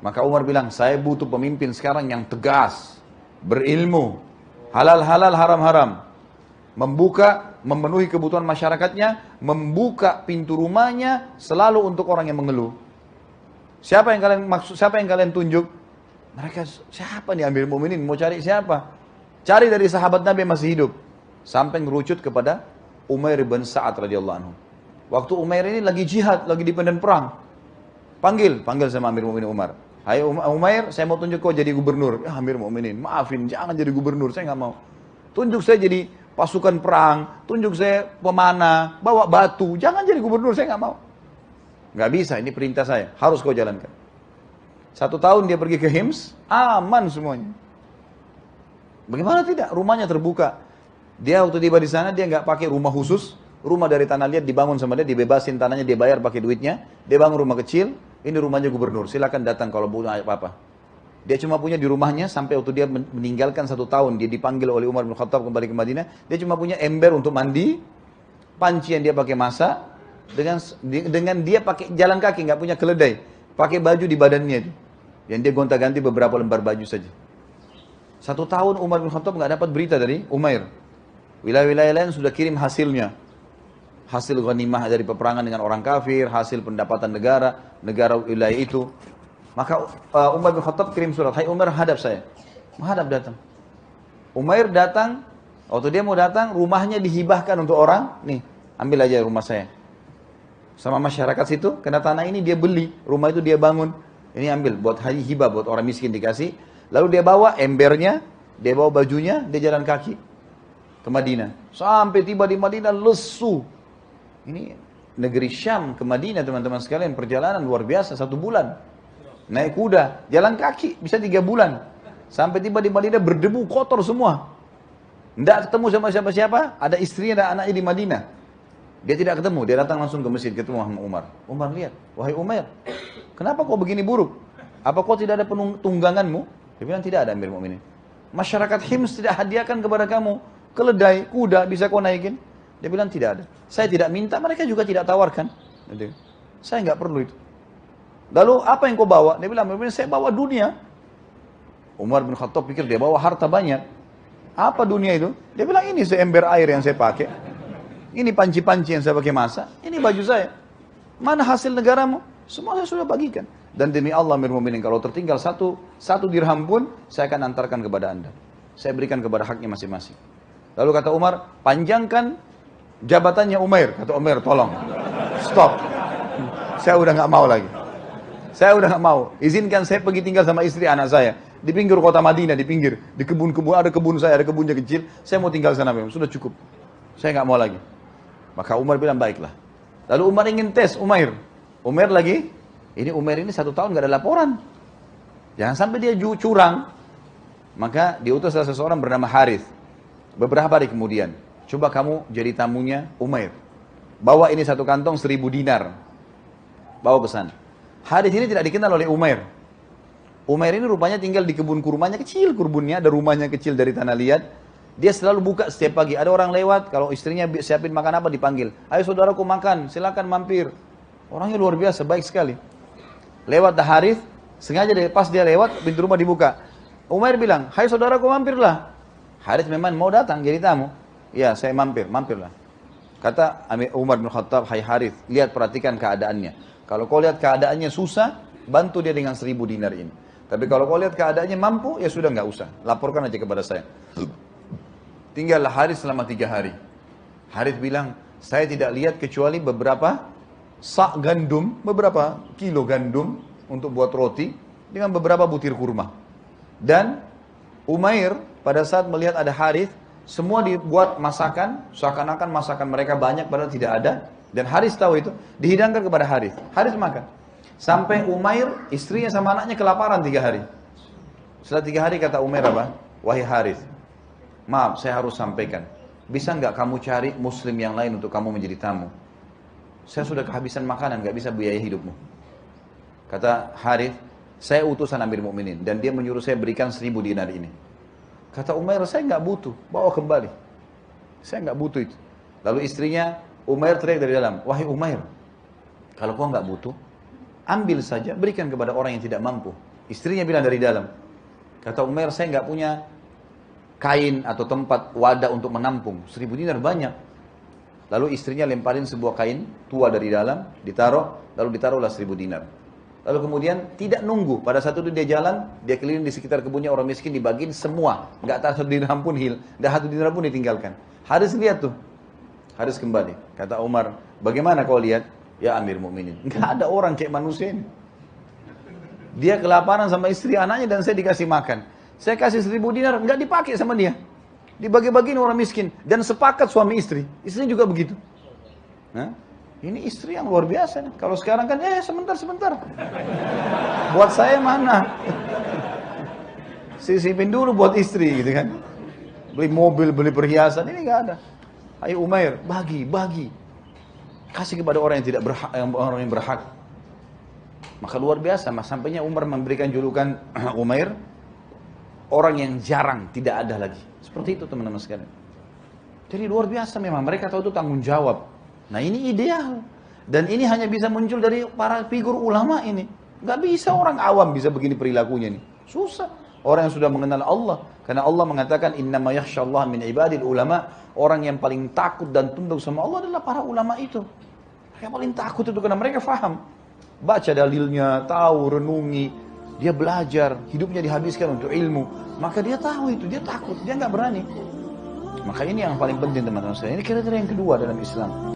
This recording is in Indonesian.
Maka Umar bilang, saya butuh pemimpin sekarang yang tegas, berilmu, halal-halal, haram-haram. Membuka, memenuhi kebutuhan masyarakatnya, membuka pintu rumahnya selalu untuk orang yang mengeluh. Siapa yang kalian maksud, siapa yang kalian tunjuk? Mereka, siapa nih Amirul Mukminin? Mau cari siapa? Cari dari sahabat Nabi yang masih hidup. Sampai ngerucut kepada Umair bin Sa'ad radhiyallahu anhu. Waktu Umair ini lagi jihad, lagi di medan perang. Panggil sama Amirul Mukminin Umar. Hai Umair, saya mau tunjuk kau jadi gubernur. Ya Amirul Mukminin, maafin, jangan jadi gubernur, saya nggak mau. Tunjuk saya jadi pasukan perang, tunjuk saya pemanah, bawa batu, jangan jadi gubernur, saya nggak mau. Nggak bisa, ini perintah saya, harus kau jalankan. 1 tahun dia pergi ke Hims, aman semuanya. Bagaimana tidak? Rumahnya terbuka. Dia waktu tiba di sana, dia nggak pakai rumah khusus, rumah dari tanah liat dibangun sama dia, dibebasin tanahnya, dia bayar pakai duitnya, dia bangun rumah kecil, ini rumahnya gubernur, silakan datang kalau butuh apa-apa. Dia cuma punya di rumahnya sampai waktu dia meninggalkan 1 tahun, dia dipanggil oleh Umar bin Khattab kembali ke Madinah, dia cuma punya ember untuk mandi, panci yang dia pakai masak, dengan dia pakai jalan kaki, nggak punya keledai, pakai baju di badannya, yang dia gonta-ganti beberapa lembar baju saja. 1 tahun Umar bin Khattab nggak dapat berita dari Umair. Wilayah-wilayah lain sudah kirim hasilnya, hasil ghanimah dari peperangan dengan orang kafir, hasil pendapatan negara wilayah itu. Maka Umar bin Khattab kirim surat, hai Umar hadap saya. Menghadap datang. Umair datang, waktu dia mau datang, rumahnya dihibahkan untuk orang, nih ambil aja rumah saya. Sama masyarakat situ, karena tanah ini dia beli, rumah itu dia bangun. Ini ambil, buat hibah, buat orang miskin dikasih. Lalu dia bawa embernya, dia bawa bajunya, dia jalan kaki ke Madinah. Sampai tiba di Madinah lesu. Ini negeri Syam ke Madinah teman-teman sekalian, perjalanan luar biasa 1 bulan. Naik kuda, jalan kaki, bisa 3 bulan. Sampai tiba di Madinah berdebu, kotor semua. Tidak ketemu sama siapa-siapa, ada istrinya dan anaknya di Madinah. Dia tidak ketemu, dia datang langsung ke masjid, ketemu sama Umar. Umar lihat, wahai Umair, kenapa kau begini buruk? Apa kau tidak ada tungganganmu? Dia bilang tidak ada Amir Mu'minin. Masyarakat Hims tidak hadiahkan kepada kamu keledai, kuda, bisa kau naikin? Dia bilang tidak ada. Saya tidak minta, mereka juga tidak tawarkan. Saya nggak perlu itu. Lalu apa yang kau bawa? Dia bilang, saya bawa dunia. Umar bin Khattab pikir dia bawa harta banyak. Apa dunia itu? Dia bilang ini seember air yang saya pakai. Ini panci-panci yang saya pakai masak. Ini baju saya. Mana hasil negaramu? Semua saya sudah bagikan. Dan demi Allah Amir Mu'minin, kalau tertinggal satu dirham pun, saya akan antarkan kepada anda. Saya berikan kepada haknya masing-masing. Lalu kata Umar, panjangkan jabatannya Umair. Kata Umair, tolong. Stop. Saya udah nggak mau lagi. Saya udah nggak mau. Izinkan saya pergi tinggal sama istri anak saya. Di pinggir kota Madinah, di pinggir. Di kebun-kebun, ada kebun saya, ada kebunnya kecil. Saya mau tinggal sana memang, sudah cukup. Saya nggak mau lagi. Maka Umar bilang, baiklah. Lalu Umar ingin tes Umair. Umair lagi, ini Umair ini 1 tahun nggak ada laporan. Jangan sampai dia curang. Maka diutus salah seseorang bernama Harith. Beberapa hari kemudian, coba kamu jadi tamunya Umair. Bawa ini 1 kantong 1000 dinar. Bawa pesan. Harith ini tidak dikenal oleh Umair. Umair ini rupanya tinggal di kebun kurmanya, kecil kebunnya, ada rumahnya kecil dari tanah liat. Dia selalu buka setiap pagi. Ada orang lewat, kalau istrinya siapin makan apa dipanggil. Ayo saudaraku makan, silakan mampir. Orangnya luar biasa, baik sekali. Lewat Harith, sengaja pas dia lewat, pintu rumah dibuka. Umair bilang, hai saudaraku mampirlah. Harith memang mau datang jadi tamu. Ya saya mampirlah. Kata Umar bin Khattab, hai Harith, lihat perhatikan keadaannya. Kalau kau lihat keadaannya susah, bantu dia dengan 1000 dinar ini. Tapi kalau kau lihat keadaannya mampu, ya sudah nggak usah. Laporkan aja kepada saya. Tinggallah Harith selama 3 hari. Harith bilang, saya tidak lihat kecuali beberapa sak gandum, beberapa kilo gandum untuk buat roti, dengan beberapa butir kurma. Dan Umair pada saat melihat ada Harith, semua dibuat masakan, seakan-akan masakan mereka banyak padahal tidak ada. Dan Harith tahu itu, dihidangkan kepada Harith. Harith makan. Sampai Umair, istrinya sama anaknya kelaparan 3 hari. Setelah 3 hari kata Umair apa? Wahai Harith, maaf saya harus sampaikan. Bisa nggak kamu cari muslim yang lain untuk kamu menjadi tamu? Saya sudah kehabisan makanan, nggak bisa biaya hidupmu. Kata Harith, saya utusan Amir Mu'minin. Dan dia menyuruh saya berikan 1000 dinar ini. Kata Umair, saya nggak butuh, bawa kembali. Saya nggak butuh itu. Lalu istrinya, Umair teriak dari dalam, wahai Umair, kalau kau nggak butuh, ambil saja, berikan kepada orang yang tidak mampu. Istrinya bilang dari dalam. Kata Umair, saya nggak punya kain atau tempat wadah untuk menampung. 1000 dinar banyak. Lalu istrinya lemparin sebuah kain tua dari dalam, ditaruh, lalu ditaruhlah 1000 dinar. Lalu kemudian tidak nunggu, pada saat itu dia jalan, dia keliling di sekitar kebunnya orang miskin, dibagiin semua. Nggak tahu 1 dirham pun dah 1 dirham pun ditinggalkan. Haris lihat tuh, Haris kembali. Kata Umar, bagaimana kau lihat? Ya Amir Mukminin, nggak ada orang kayak manusia ini. Dia kelaparan sama istri anaknya dan saya dikasih makan. Saya kasih 1000 dinar, nggak dipakai sama dia. Dibagi-bagiin orang miskin. Dan sepakat suami istri. Istrinya juga begitu. Nah, ini istri yang luar biasa nih. Kalau sekarang kan, sebentar. Buat saya mana? Sisipin dulu buat istri gitu kan. Beli mobil, beli perhiasan, ini nggak ada. Ayo Umair, bagi. Kasih kepada orang yang tidak berhak, orang yang berhak. Maka luar biasa, sampainya Umar memberikan julukan Umair, orang yang jarang tidak ada lagi. Seperti itu teman-teman sekalian. Jadi luar biasa memang, mereka tahu itu tanggung jawab. Nah ini ideal. Dan ini hanya bisa muncul dari para figur ulama ini. Gak bisa orang awam bisa begini perilakunya nih. Susah. Orang yang sudah mengenal Allah. Karena Allah mengatakan, innama yakhshallah min ibadil ulama. Orang yang paling takut dan tunduk sama Allah adalah para ulama itu. Yang paling takut itu karena mereka faham. Baca dalilnya, tahu, renungi. Dia belajar, hidupnya dihabiskan untuk ilmu. Maka dia tahu itu, dia takut, dia nggak berani. Maka ini yang paling penting teman-teman sekalian. Ini kriteria yang kedua dalam Islam.